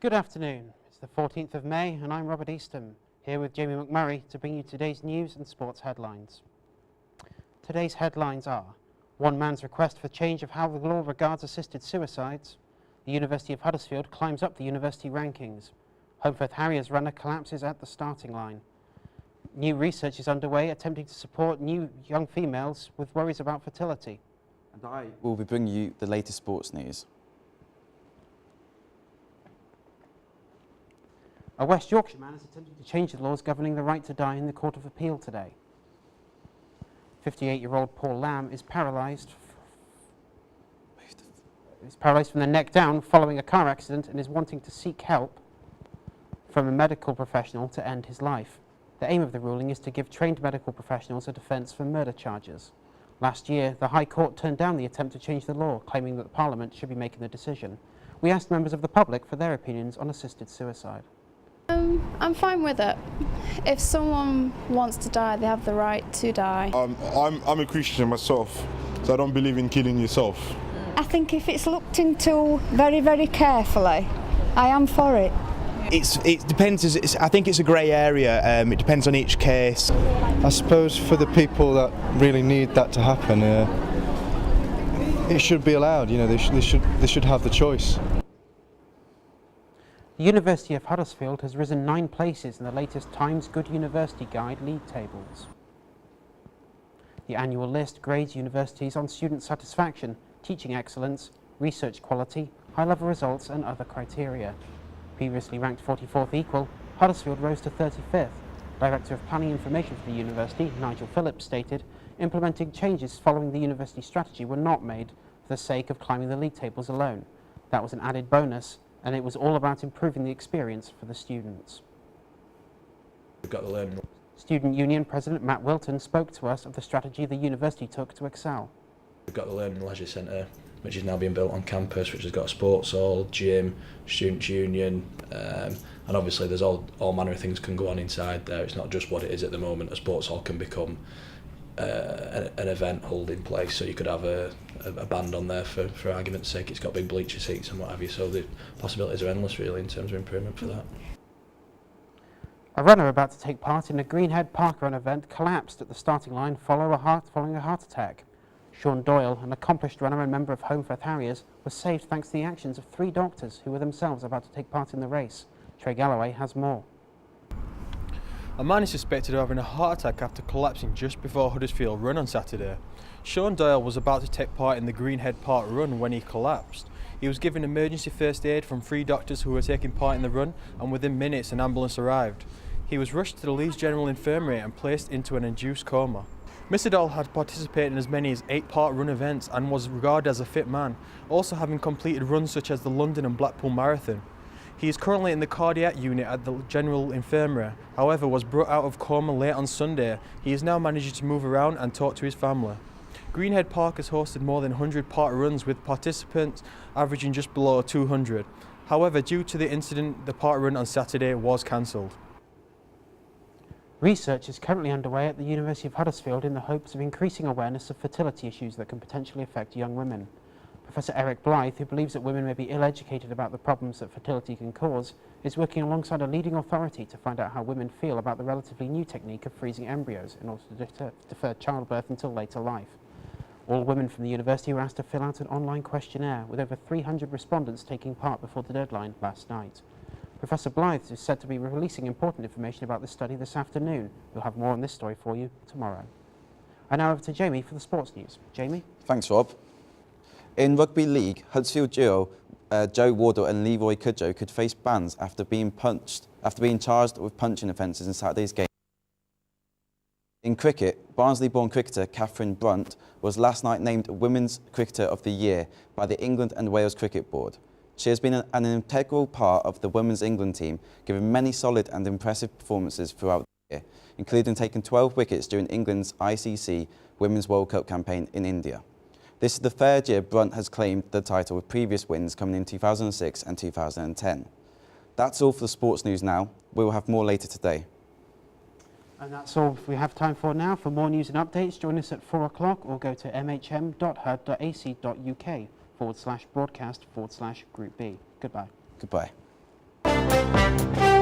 Good afternoon. It's the 14th of May and I'm Robert Eastham, here with Jamie McMurray to bring you today's news and sports headlines. Today's headlines are: one man's request for change of how the law regards assisted suicides, the University of Huddersfield climbs up the university rankings, Homefirth Harriers runner collapses at the starting line, new research is underway attempting to support new young females with worries about fertility. And I will be bringing you the latest sports news. A West Yorkshire man is attempting to change the laws governing the right to die in the Court of Appeal today. 58-year-old Paul Lamb is paralysed from the neck down following a car accident and is wanting to seek help from a medical professional to end his life. The aim of the ruling is to give trained medical professionals a defence for murder charges. Last year, the High Court turned down the attempt to change the law, claiming that Parliament should be making the decision. We asked members of the public for their opinions on assisted suicide. I'm fine with it. If someone wants to die, they have the right to die. I'm a Christian myself, so I don't believe in killing yourself. I think if it's looked into very, very carefully, I am for it. It depends. I think it's a grey area. It depends on each case. I suppose for the people that really need that to happen, it should be allowed. You know, they should have the choice. The University of Huddersfield has risen 9 places in the latest Times Good University Guide league tables. The annual list grades universities on student satisfaction, teaching excellence, research quality, high-level results and other criteria. Previously ranked 44th equal, Huddersfield rose to 35th. Director of Planning Information for the university, Nigel Phillips, stated, implementing changes following the university strategy were not made for the sake of climbing the league tables alone. That was an added bonus, and it was all about improving the experience for the students. We've got to learn. Student Union President Matt Wilton spoke to us of the strategy the university took to excel. We've got the Learning and Leisure Centre, which is now being built on campus, which has got a sports hall, gym, student union, and obviously there's all manner of things can go on inside there. It's not just what it is at the moment. A sports hall can become an event holding place, so you could have a band on there for argument's sake. It's got big bleacher seats and what have you, so the possibilities are endless really in terms of improvement for that. A runner about to take part in a Greenhead Park Run event collapsed at the starting line following a heart attack. Sean Doyle, an accomplished runner and member of Homefirth Harriers, was saved thanks to the actions of 3 doctors who were themselves about to take part in the race. Trey Galloway has more. A man is suspected of having a heart attack after collapsing just before Huddersfield Run on Saturday. Sean Doyle was about to take part in the Greenhead Park Run when he collapsed. He was given emergency first aid from 3 doctors who were taking part in the run, and within minutes an ambulance arrived. He was rushed to the Leeds General Infirmary and placed into an induced coma. Mr. Doyle had participated in as many as 8 park run events and was regarded as a fit man, also having completed runs such as the London and Blackpool Marathon. He is currently in the cardiac unit at the General Infirmary, however was brought out of coma late on Sunday. He is now managing to move around and talk to his family. Greenhead Park has hosted more than 100 park runs with participants averaging just below 200. However, due to the incident, the park run on Saturday was cancelled. Research is currently underway at the University of Huddersfield in the hopes of increasing awareness of fertility issues that can potentially affect young women. Professor Eric Blythe, who believes that women may be ill-educated about the problems that fertility can cause, is working alongside a leading authority to find out how women feel about the relatively new technique of freezing embryos in order to defer childbirth until later life. All women from the university were asked to fill out an online questionnaire, with over 300 respondents taking part before the deadline last night. Professor Blythe is said to be releasing important information about this study this afternoon. We'll have more on this story for you tomorrow. And now over to Jamie for the sports news. Jamie? Thanks, Rob. In rugby league, Huddersfield duo Joe Wardle and Leroy Cudjoe could face bans after being charged with punching offences in Saturday's game. In cricket, Barnsley-born cricketer Catherine Brunt was last night named Women's Cricketer of the Year by the England and Wales Cricket Board. She has been an integral part of the Women's England team, giving many solid and impressive performances throughout the year, including taking 12 wickets during England's ICC Women's World Cup campaign in India. This is the 3rd year Brunt has claimed the title, with previous wins coming in 2006 and 2010. That's all for the sports news now. We will have more later today. And that's all we have time for now. For more news and updates, join us at 4 o'clock or go to mhm.hud.ac.uk/broadcast/Group B. Goodbye. Goodbye. Thank you.